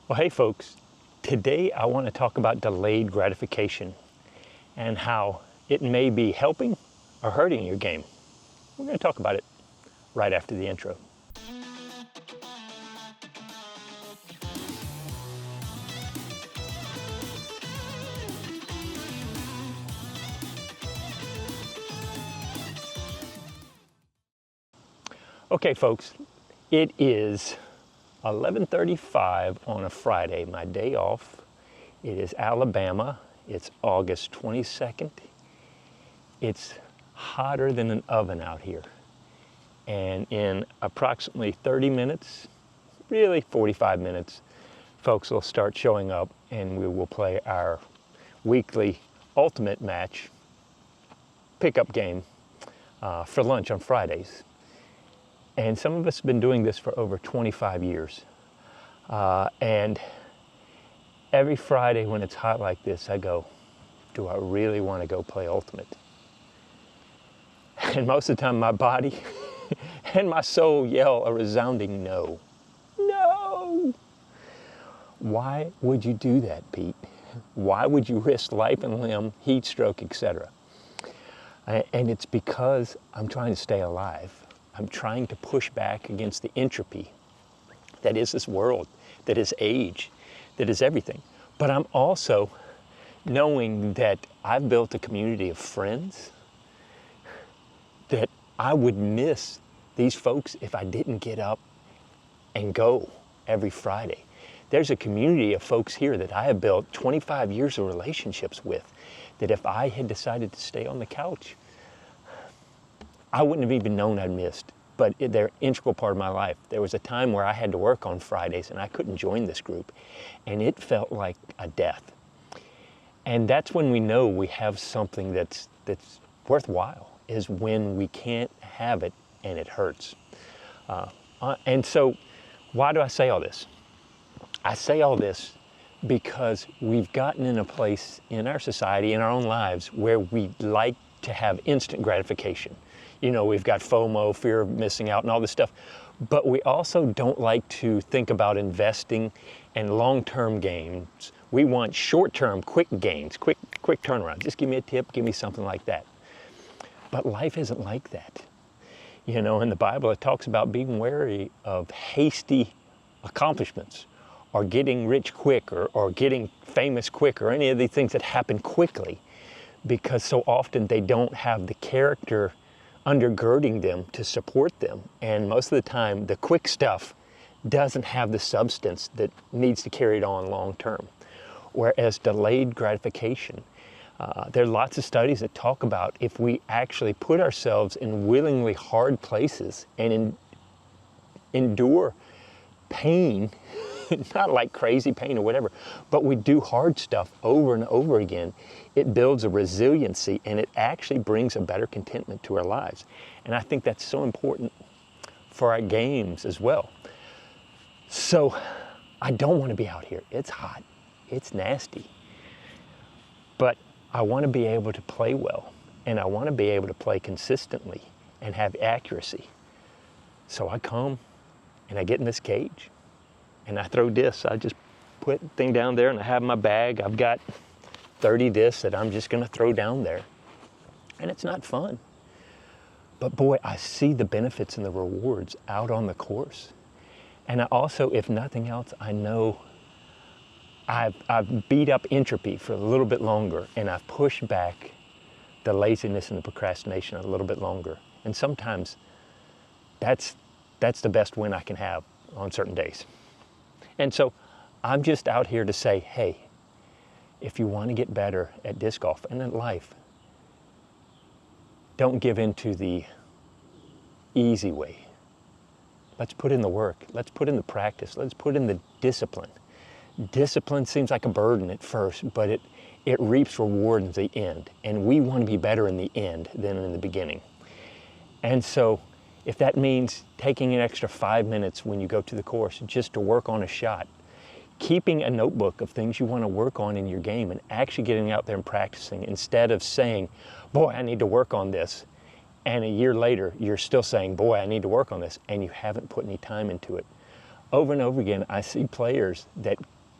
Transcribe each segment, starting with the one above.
Well, hey folks, today I want to talk about delayed gratification and how it may be helping or hurting your game. We're going to talk about it right after the intro. Okay folks, it is 11:35 on a Friday, my day off. It is Alabama. It's August 22nd. It's hotter than an oven out here. And in approximately 30 minutes, really 45 minutes, folks will start showing up and we will play our weekly ultimate match pickup game for lunch on Fridays. And some of us have been doing this for over 25 years. And every Friday when it's hot like this, I go, do I really want to go play Ultimate? And most of the time my body and my soul yell a resounding no. No! Why would you do that, Pete? Why would you risk life and limb, heat stroke, etc.? And it's because I'm trying to stay alive. I'm trying to push back against the entropy that is this world, that is age, that is everything. But I'm also knowing that I've built a community of friends that I would miss these folks if I didn't get up and go every Friday. There's a community of folks here that I have built 25 years of relationships with, that if I had decided to stay on the couch, I wouldn't have even known I'd missed, but they're an integral part of my life. There was a time where I had to work on Fridays and I couldn't join this group, and it felt like a death. And that's when we know we have something that's worthwhile, is when we can't have it and it hurts. And so why do I say all this? I say all this because we've gotten in a place in our society, in our own lives, where we like to have instant gratification. You know, we've got FOMO, fear of missing out and all this stuff, but we also don't like to think about investing and long-term gains. We want short-term, quick gains, quick turnaround. Just give me a tip, give me something like that. But life isn't like that. You know, in the Bible, it talks about being wary of hasty accomplishments, or getting rich quick, or getting famous quick, or any of these things that happen quickly, because so often they don't have the character undergirding them to support them. And most of the time, the quick stuff doesn't have the substance that needs to carry it on long term. Whereas delayed gratification, there are lots of studies that talk about if we actually put ourselves in willingly hard places and endure pain, not like crazy pain or whatever, but we do hard stuff over and over again, it builds a resiliency and it actually brings a better contentment to our lives. And I think that's so important for our games as well. So I don't want to be out here. It's hot, it's nasty, but I want to be able to play well, and I want to be able to play consistently and have accuracy. So I come and I get in this cage and I throw discs. I just put the thing down there and I have my bag. I've got 30 discs that I'm just going to throw down there. And it's not fun. But boy, I see the benefits and the rewards out on the course. And I also, if nothing else, I know I've beat up entropy for a little bit longer, and I've pushed back the laziness and the procrastination a little bit longer. And sometimes that's the best win I can have on certain days. And so I'm just out here to say, hey, if you want to get better at disc golf and in life, don't give in to the easy way. Let's put in the work. Let's put in the practice. Let's put in the discipline. Discipline seems like a burden at first, but it reaps reward in the end. And we want to be better in the end than in the beginning. And so if that means taking an extra 5 minutes when you go to the course just to work on a shot, keeping a notebook of things you want to work on in your game and actually getting out there and practicing instead of saying, boy, I need to work on this. And a year later, you're still saying, boy, I need to work on this, and you haven't put any time into it. Over and over again, I see players that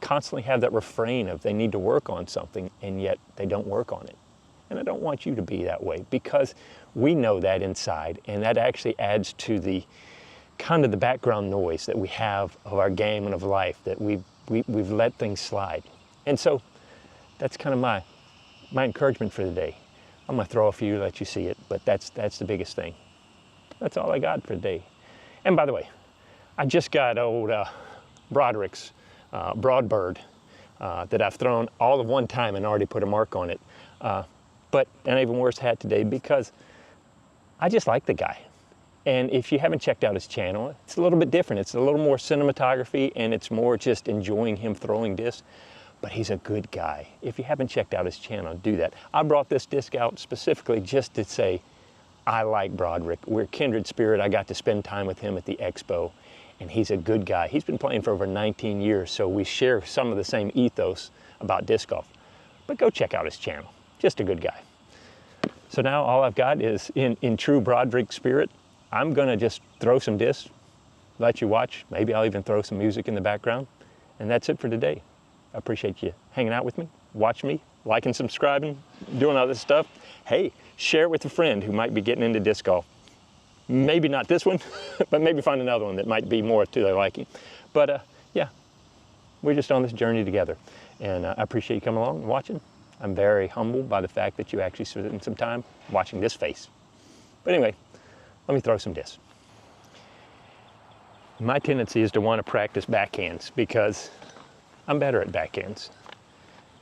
constantly have that refrain of they need to work on something and yet they don't work on it. And I don't want you to be that way, because we know that inside, and that actually adds to the kind of the background noise that we have of our game and of life, that we've let things slide. And so that's kind of my encouragement for the day. I'm gonna throw a few, let you see it, but that's the biggest thing. That's all I got for the day. And by the way, I just got old Broderick's Broadbird that I've thrown all of one time and already put a mark on it. But an even worse hat today, because I just like the guy. And if you haven't checked out his channel, it's a little bit different. It's a little more cinematography, and it's more just enjoying him throwing discs. But he's a good guy. If you haven't checked out his channel, do that. I brought this disc out specifically just to say, I like Broderick. We're kindred spirit. I got to spend time with him at the expo, and he's a good guy. He's been playing for over 19 years, so we share some of the same ethos about disc golf. But go check out his channel. Just a good guy. So now all I've got is, in true Broderick spirit, I'm gonna just throw some discs, let you watch. Maybe I'll even throw some music in the background. And that's it for today. I appreciate you hanging out with me, watch me, liking, subscribing, doing all this stuff. Hey, share it with a friend who might be getting into disc golf. Maybe not this one, but maybe find another one that might be more to their liking. But yeah, we're just on this journey together. And I appreciate you coming along and watching. I'm very humbled by the fact that you actually spent some time watching this face. But anyway, let me throw some discs. My tendency is to want to practice backhands because I'm better at backhands.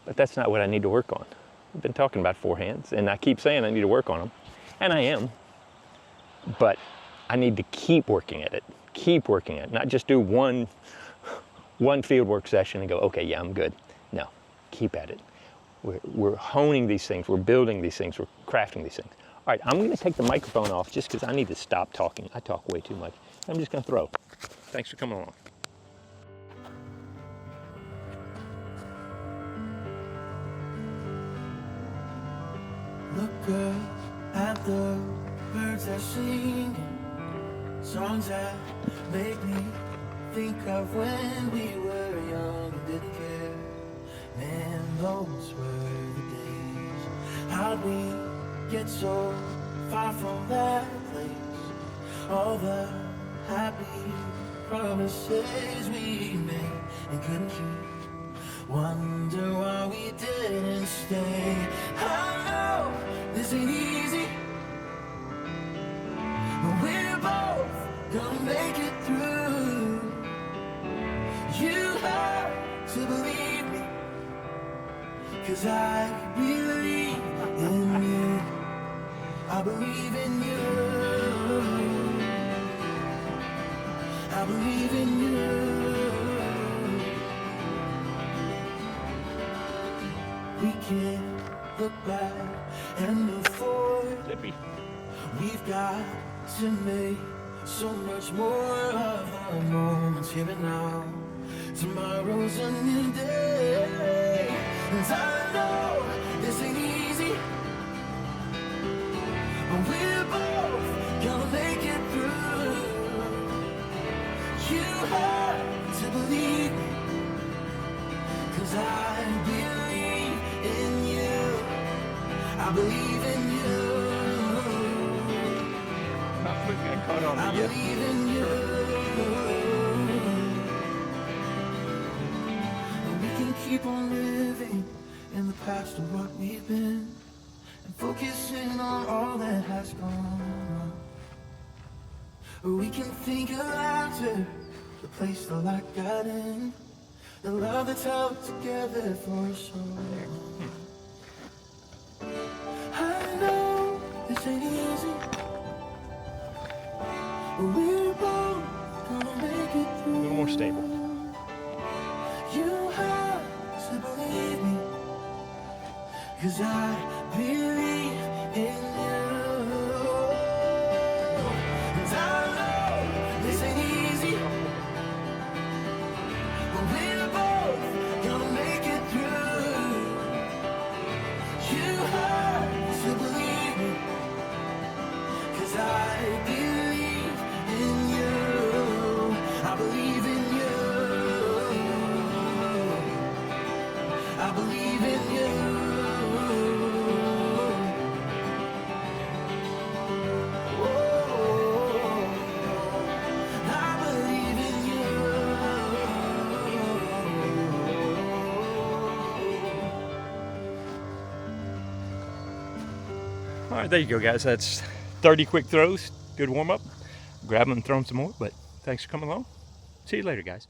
But that's not what I need to work on. I've been talking about forehands, and I keep saying I need to work on them. And I am. But I need to keep working at it. Keep working at it. Not just do one field work session and go, okay, yeah, I'm good. No, keep at it. We're honing these things, we're building these things, we're crafting these things. All right, I'm gonna take the microphone off just because I need to stop talking. I talk way too much. I'm just gonna throw. Thanks for coming along. Look up at the birds that sing, songs that make me think of when we were young and didn't care. Man, those were the days. How'd we get so far from that place? All the happy promises we made and couldn't keep. Wonder why we didn't stay. I know this ain't easy, but we're both gonna make it through. You have to believe me, 'cause I believe in you. I believe in you. I believe in you. We can look back and move forward. Zippy. We've got to make so much more of our moments here and now. Tomorrow's a new day, and I know this ain't easy, but we're both gonna make it through. You have to believe me, 'cause I believe in you. I believe in you. I believe in you. And we can keep on living in the past of what we've been, and focusing on all that has gone wrong. Or we can think of laughter, the place the light got in, the love that's held together for so long. I know this ain't easy, but we're both gonna make it through. A little more stable. You have to believe me, 'cause I believe in you. And I know this ain't easy, but we're both gonna make it through. You have to believe me, 'cause I believe in you. I believe in you. believe in you. Oh, I believe in you. All right, there you go, guys. That's 30 quick throws. Good warm up. Grab them and throw them some more. But thanks for coming along. See you later, guys.